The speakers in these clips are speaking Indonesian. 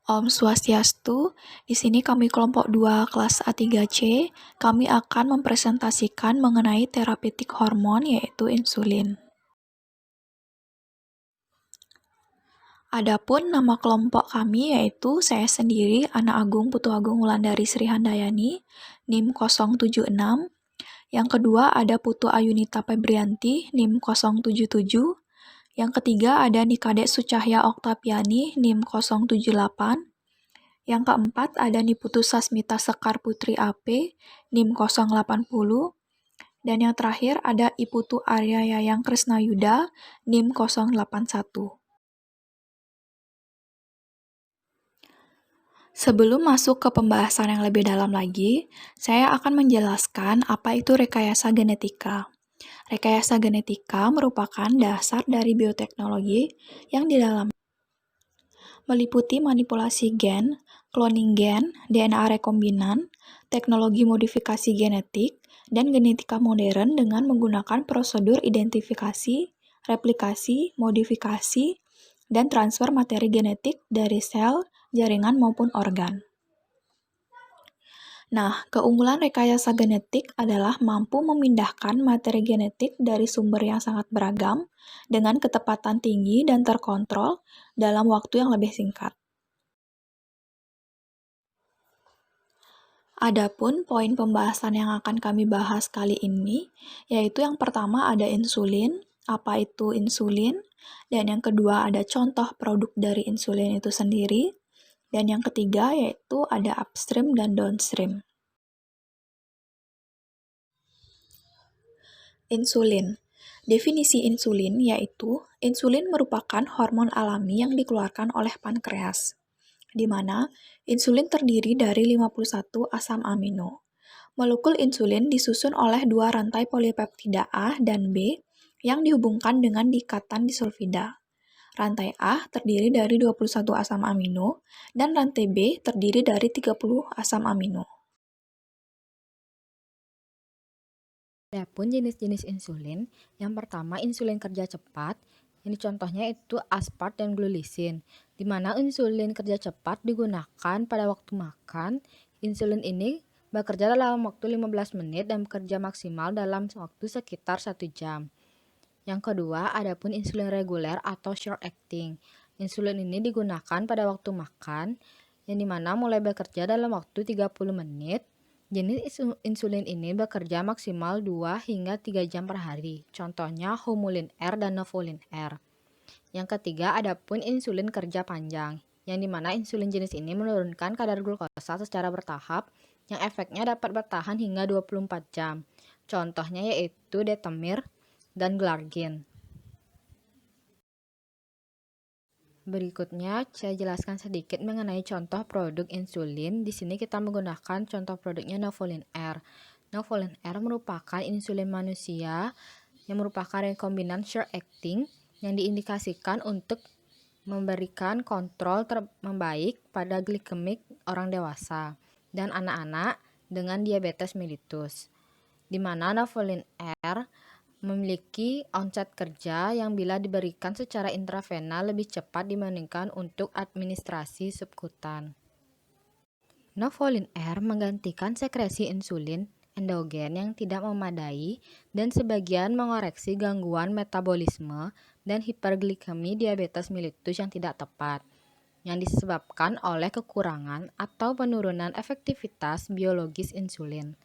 Om Swastiastu, di sini kami kelompok 2 kelas A3C, kami akan mempresentasikan mengenai terapeutik hormon yaitu insulin. Adapun nama kelompok kami yaitu saya sendiri, Ana Agung Putu Agung Wulandari Sri Handayani, NIM 076. Yang kedua ada Putu Ayunita Febrianti, NIM 077. Yang ketiga ada Nikade Sucahya Oktaviani, NIM 078. Yang keempat ada Niputu Sasmita Sekar Putri AP, NIM 080. Dan yang terakhir ada Iputu Arya Yayang Krisnayuda, NIM 081. Sebelum masuk ke pembahasan yang lebih dalam lagi, saya akan menjelaskan apa itu rekayasa genetika. Rekayasa genetika merupakan dasar dari bioteknologi yang di dalam meliputi manipulasi gen, cloning gen, DNA rekombinan, teknologi modifikasi genetik, dan genetika modern dengan menggunakan prosedur identifikasi, replikasi, modifikasi, dan transfer materi genetik dari sel, jaringan maupun organ. Nah, keunggulan rekayasa genetik adalah mampu memindahkan materi genetik dari sumber yang sangat beragam dengan ketepatan tinggi dan terkontrol dalam waktu yang lebih singkat. Adapun poin pembahasan yang akan kami bahas kali ini, yaitu yang pertama ada insulin, apa itu insulin, dan yang kedua ada contoh produk dari insulin itu sendiri, dan yang ketiga yaitu ada upstream dan downstream. Insulin. Definisi insulin yaitu insulin merupakan hormon alami yang dikeluarkan oleh pankreas, di mana insulin terdiri dari 51 asam amino. Molekul insulin disusun oleh dua rantai polipeptida A dan B yang dihubungkan dengan ikatan disulfida. Rantai A terdiri dari 21 asam amino dan rantai B terdiri dari 30 asam amino. Adapun jenis-jenis insulin, yang pertama insulin kerja cepat, ini contohnya itu aspart dan glulisin, di mana insulin kerja cepat digunakan pada waktu makan. Insulin ini bekerja dalam waktu 15 menit dan bekerja maksimal dalam waktu sekitar 1 jam. Yang kedua, adapun insulin reguler atau short acting. Insulin ini digunakan pada waktu makan, yang dimana mulai bekerja dalam waktu 30 menit. Jenis insulin ini bekerja maksimal 2 hingga 3 jam per hari. Contohnya Humulin R dan Novolin R. Yang ketiga, adapun insulin kerja panjang, yang dimana insulin jenis ini menurunkan kadar glukosa secara bertahap, yang efeknya dapat bertahan hingga 24 jam. Contohnya yaitu Detemir dan Glargine. Berikutnya, saya jelaskan sedikit mengenai contoh produk insulin. Di sini kita menggunakan contoh produknya Novolin R. Novolin R merupakan insulin manusia yang merupakan rekombinan short acting yang diindikasikan untuk memberikan kontrol membaik pada glikemik orang dewasa dan anak-anak dengan diabetes mellitus, di mana Novolin R memiliki onset kerja yang bila diberikan secara intravena lebih cepat dibandingkan untuk administrasi subkutan. Novolin R menggantikan sekresi insulin endogen yang tidak memadai dan sebagian mengoreksi gangguan metabolisme dan hiperglikemi diabetes mellitus yang tidak tepat, yang disebabkan oleh kekurangan atau penurunan efektivitas biologis insulin.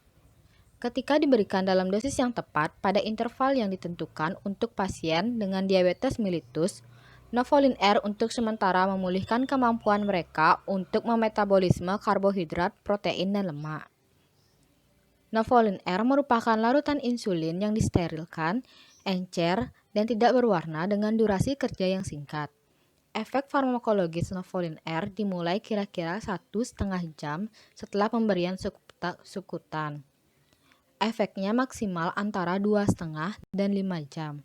Ketika diberikan dalam dosis yang tepat pada interval yang ditentukan untuk pasien dengan diabetes mellitus, Novolin R untuk sementara memulihkan kemampuan mereka untuk memetabolisme karbohidrat, protein, dan lemak. Novolin R merupakan larutan insulin yang disterilkan, encer, dan tidak berwarna dengan durasi kerja yang singkat. Efek farmakologis Novolin R dimulai kira-kira 1,5 jam setelah pemberian subkutan. Efeknya maksimal antara 2,5 dan 5 jam,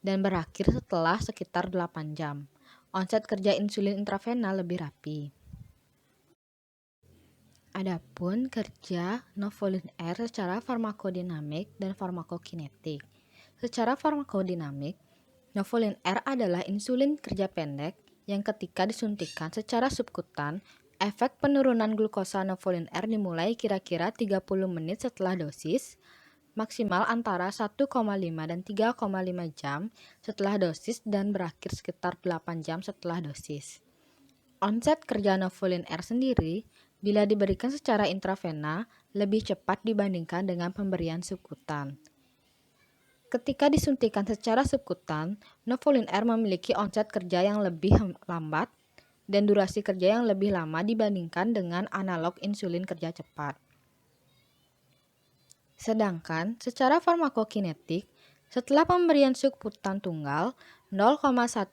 dan berakhir setelah sekitar 8 jam. Onset kerja insulin intravena lebih rapi. Adapun kerja Novolin R secara farmakodinamik dan farmakokinetik. Secara farmakodinamik, Novolin R adalah insulin kerja pendek yang ketika disuntikan secara subkutan Efek penurunan glukosa Novolin R dimulai kira-kira 30 menit setelah dosis, maksimal antara 1,5 dan 3,5 jam setelah dosis dan berakhir sekitar 8 jam setelah dosis. Onset kerja Novolin R sendiri, bila diberikan secara intravena, lebih cepat dibandingkan dengan pemberian subkutan. Ketika disuntikan secara subkutan, Novolin R memiliki onset kerja yang lebih lambat dan durasi kerja yang lebih lama dibandingkan dengan analog insulin kerja cepat. Sedangkan secara farmakokinetik, setelah pemberian subkutan tunggal 0,1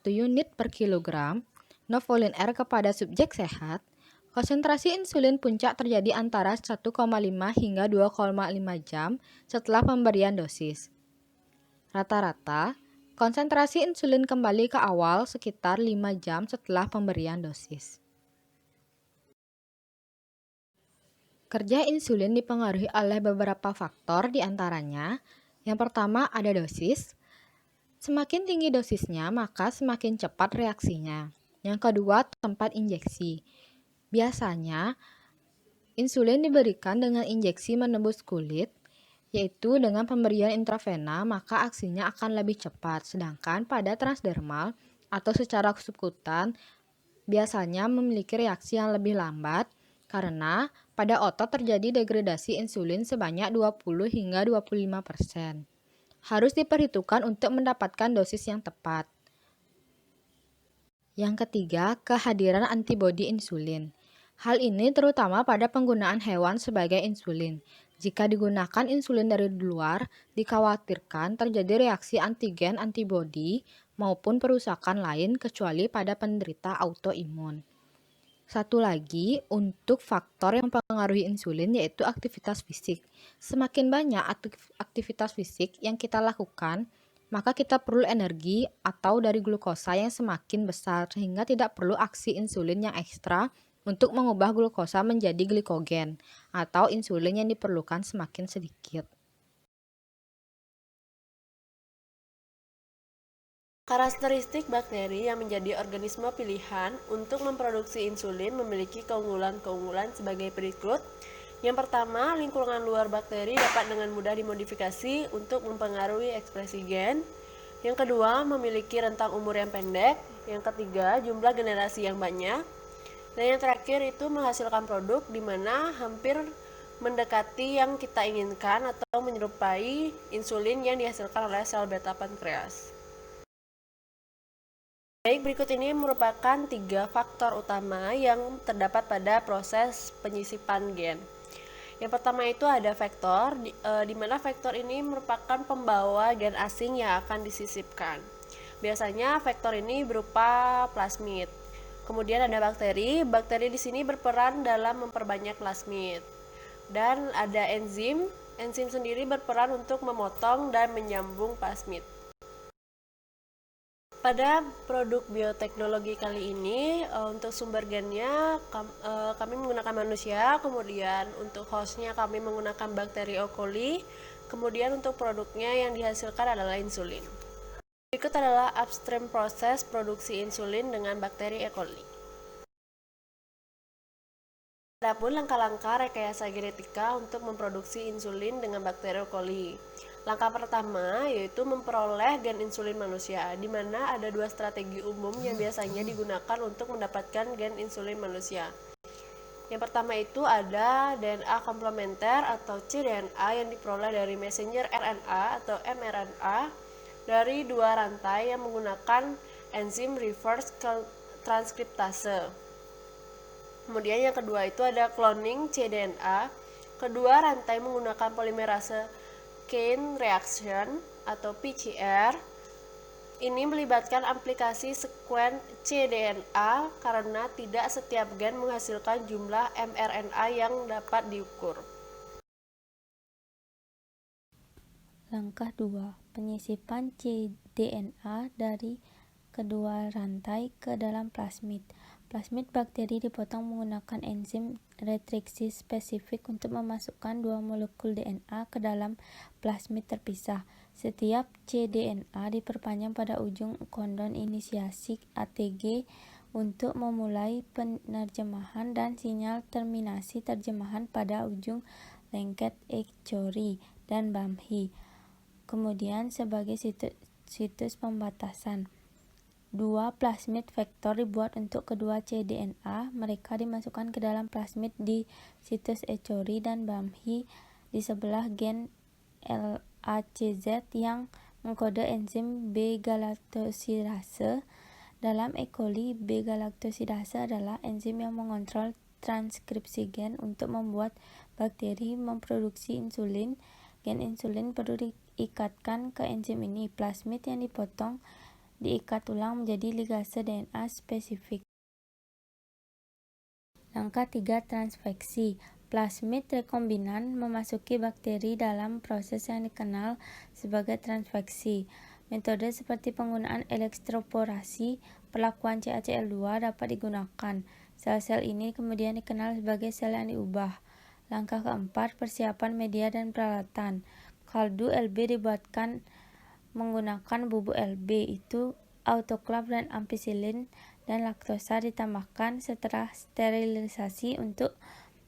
unit per kilogram Novolin R kepada subjek sehat, konsentrasi insulin puncak terjadi antara 1,5 hingga 2,5 jam setelah pemberian dosis. Rata-rata, konsentrasi insulin kembali ke awal sekitar 5 jam setelah pemberian dosis. Kerja insulin dipengaruhi oleh beberapa faktor, diantaranya yang pertama ada dosis. Semakin tinggi dosisnya, maka semakin cepat reaksinya. Yang kedua, tempat injeksi. Biasanya, insulin diberikan dengan injeksi menembus kulit, yaitu dengan pemberian intravena, maka aksinya akan lebih cepat. Sedangkan pada transdermal atau secara subkutan, biasanya memiliki reaksi yang lebih lambat, karena pada otot terjadi degradasi insulin sebanyak 20 hingga 25%. Harus diperhitungkan untuk mendapatkan dosis yang tepat. Yang ketiga, kehadiran antibodi insulin. Hal ini terutama pada penggunaan hewan sebagai insulin. Jika digunakan insulin dari luar, dikhawatirkan terjadi reaksi antigen antibodi maupun perusakan lain kecuali pada penderita autoimun. Satu lagi, untuk faktor yang mempengaruhi insulin yaitu aktivitas fisik. Semakin banyak aktivitas fisik yang kita lakukan, maka kita perlu energi atau dari glukosa yang semakin besar sehingga tidak perlu aksi insulin yang ekstra untuk mengubah glukosa menjadi glikogen atau insulin yang diperlukan semakin sedikit. Karakteristik bakteri yang menjadi organisme pilihan untuk memproduksi insulin memiliki keunggulan-keunggulan sebagai berikut. Yang pertama, lingkungan luar bakteri dapat dengan mudah dimodifikasi untuk mempengaruhi ekspresi gen. Yang kedua, memiliki rentang umur yang pendek. Yang ketiga, jumlah generasi yang banyak. Dan yang terakhir itu menghasilkan produk di mana hampir mendekati yang kita inginkan atau menyerupai insulin yang dihasilkan oleh sel beta pankreas. Baik, berikut ini merupakan 3 faktor utama yang terdapat pada proses penyisipan gen. Yang pertama itu ada vektor, di mana vektor ini merupakan pembawa gen asing yang akan disisipkan. Biasanya vektor ini berupa plasmid. Kemudian ada bakteri. Bakteri di sini berperan dalam memperbanyak plasmid. Dan ada enzim. Enzim sendiri berperan untuk memotong dan menyambung plasmid. Pada produk bioteknologi kali ini, untuk sumber gennya kami menggunakan manusia, kemudian untuk hostnya kami menggunakan bakteri E. coli, kemudian untuk produknya yang dihasilkan adalah insulin. Berikut adalah upstream proses produksi insulin dengan bakteri E. coli. Adapun langkah-langkah rekayasa genetika untuk memproduksi insulin dengan bakteri E. coli. Langkah pertama yaitu memperoleh gen insulin manusia, di mana ada 2 strategi umum yang biasanya digunakan untuk mendapatkan gen insulin manusia. Yang pertama itu ada DNA komplementer atau cDNA yang diperoleh dari messenger RNA atau mRNA dari 2 rantai yang menggunakan enzim reverse transkriptase. Kemudian yang kedua itu ada cloning cDNA. Kedua rantai menggunakan polimerase chain reaction atau PCR. Ini melibatkan aplikasi sekuen cDNA karena tidak setiap gen menghasilkan jumlah mRNA yang dapat diukur. Langkah 2. Penyisipan cDNA dari kedua rantai ke dalam plasmid. Plasmid bakteri dipotong menggunakan enzim retriksi spesifik untuk memasukkan 2 molekul DNA ke dalam plasmid terpisah. Setiap cDNA diperpanjang pada ujung kodon inisiasi ATG untuk memulai penerjemahan dan sinyal terminasi terjemahan pada ujung lengket Echori dan Bamhi. Kemudian sebagai situs pembatasan, 2 plasmid vektor dibuat untuk kedua cDNA. Mereka dimasukkan ke dalam plasmid di situs Echori dan Bamhi di sebelah gen LACZ yang mengkode enzim B-galaktosidase. Dalam E. coli, B-galaktosidase adalah enzim yang mengontrol transkripsi gen untuk membuat bakteri memproduksi insulin. Gen insulin perlu diikatkan ke enzim ini. Plasmid yang dipotong diikat ulang menjadi ligase DNA spesifik. Langkah 3. Transfeksi. Plasmid rekombinan memasuki bakteri dalam proses yang dikenal sebagai transfeksi. Metode seperti penggunaan elektroporasi, perlakuan CaCl2 dapat digunakan. Sel-sel ini kemudian dikenal sebagai sel yang diubah. Langkah keempat, persiapan media dan peralatan. Kaldu LB dibuatkan menggunakan bubuk LB, itu autoklav dan ampicillin, dan laktosa ditambahkan setelah sterilisasi untuk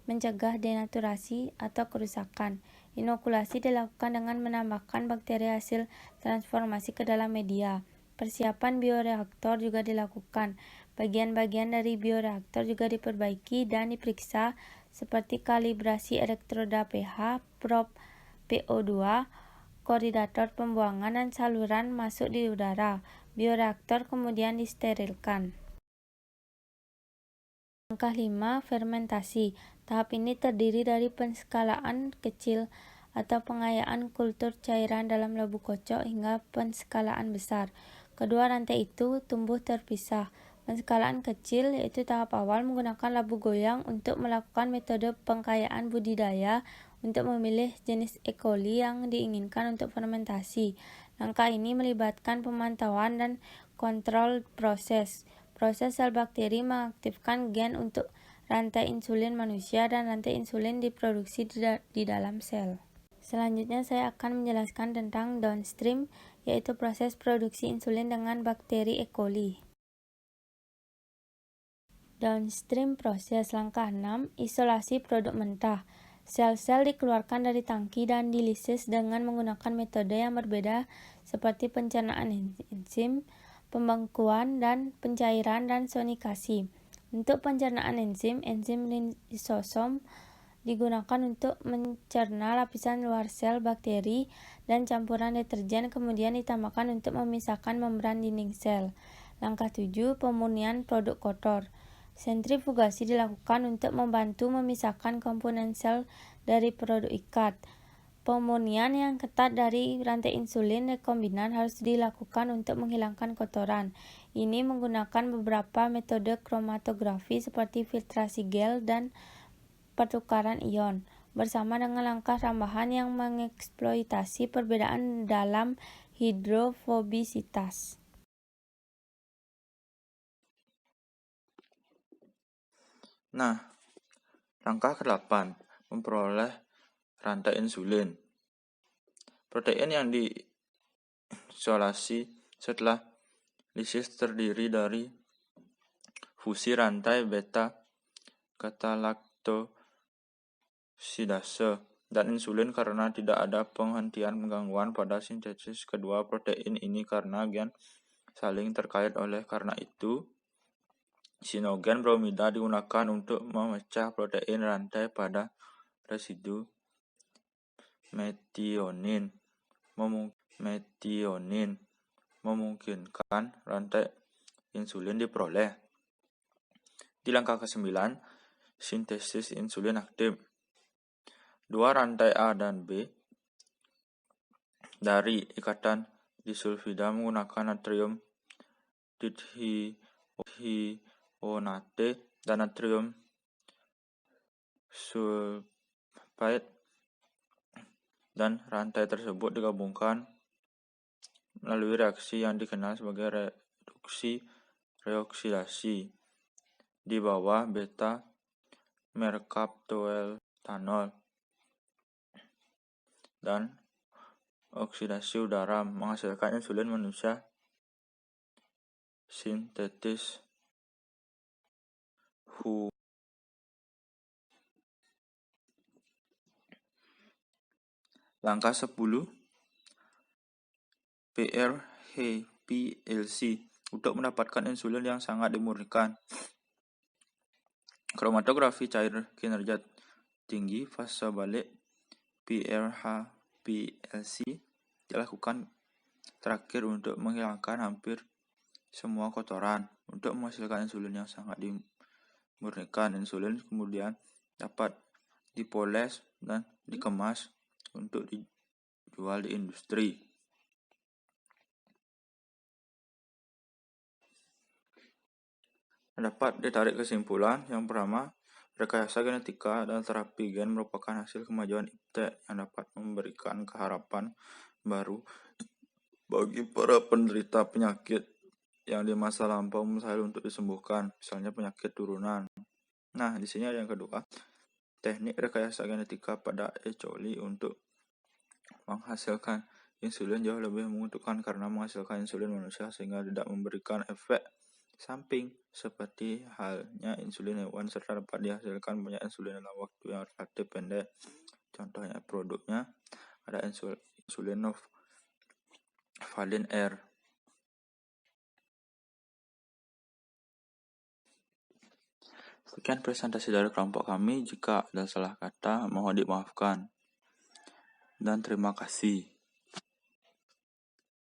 mencegah denaturasi atau kerusakan. Inokulasi dilakukan dengan menambahkan bakteri hasil transformasi ke dalam media. Persiapan bioreaktor juga dilakukan. Bagian-bagian dari bioreaktor juga diperbaiki dan diperiksa seperti kalibrasi elektroda pH, probe PO2, korridator pembuangan, dan saluran masuk di udara. Bioreaktor kemudian disterilkan. Langkah 5. Fermentasi. Tahap ini terdiri dari penskalaan kecil atau pengayaan kultur cairan dalam labu kocok hingga penskalaan besar. Kedua rantai itu tumbuh terpisah. Penskalaan kecil yaitu tahap awal menggunakan labu goyang untuk melakukan metode pengkayaan budidaya untuk memilih jenis E. coli yang diinginkan untuk fermentasi. Langkah ini melibatkan pemantauan dan kontrol proses. Proses sel bakteri mengaktifkan gen untuk rantai insulin manusia dan rantai insulin diproduksi di dalam sel. Selanjutnya saya akan menjelaskan tentang downstream, yaitu proses produksi insulin dengan bakteri E. coli. Downstream proses. Langkah 6. Isolasi produk mentah. Sel-sel dikeluarkan dari tangki dan dilisis dengan menggunakan metode yang berbeda seperti pencernaan enzim, pembengkuan dan pencairan, dan sonikasi. Untuk pencernaan enzim lisosom digunakan untuk mencerna lapisan luar sel bakteri dan campuran deterjen, kemudian ditambahkan untuk memisahkan membran dinding sel. Langkah 7. Pemurnian produk kotor. Sentrifugasi dilakukan untuk membantu memisahkan komponen sel dari produk ikat. Pemurnian yang ketat dari rantai insulin rekombinan harus dilakukan untuk menghilangkan kotoran. Ini menggunakan beberapa metode kromatografi seperti filtrasi gel dan pertukaran ion, bersama dengan langkah tambahan yang mengeksploitasi perbedaan dalam hidrofobisitas. Nah, langkah ke-8, memperoleh rantai insulin. Protein yang diisolasi setelah lisis terdiri dari fusi rantai beta-katalaktosidase dan insulin karena tidak ada penghentian gangguan pada sintesis kedua protein ini karena gen saling terkait. Oleh karena itu, sinogen bromida digunakan untuk memecah protein rantai pada residu metionin memungkinkan rantai insulin diperoleh. Di langkah ke-9, sintesis insulin aktif. Dua rantai A dan B dari ikatan disulfida menggunakan natrium dithionate dan natrium sulfide, dan rantai tersebut digabungkan melalui reaksi yang dikenal sebagai reduksi reoksidasi di bawah beta merkaptoetanol dan oksidasi udara menghasilkan insulin manusia sintetis WHO. Langkah 10. PRHPLC untuk mendapatkan insulin yang sangat dimurnikan. Kromatografi cair kinerja tinggi fase balik PRHPLC dilakukan terakhir untuk menghilangkan hampir semua kotoran. Untuk menghasilkan insulin yang sangat dimurnikan, insulin kemudian dapat dipoles dan dikemas untuk dijual di industri. Dapat ditarik kesimpulan yang pertama, rekayasa genetika dan terapi gen merupakan hasil kemajuan iptek yang dapat memberikan keharapan baru bagi para penderita penyakit yang di masa lampau mustahil untuk disembuhkan, misalnya penyakit turunan. Nah, di sini ada yang kedua, teknik rekayasa genetika pada E. coli untuk menghasilkan insulin jauh lebih menguntungkan karena menghasilkan insulin manusia sehingga tidak memberikan efek samping seperti halnya insulin hewan serta dapat dihasilkan banyak insulin dalam waktu yang relatif pendek. Contohnya produknya ada insulin Novolin R. Sekian presentasi dari kelompok kami. Jika ada salah kata, mohon dimaafkan. Dan terima kasih.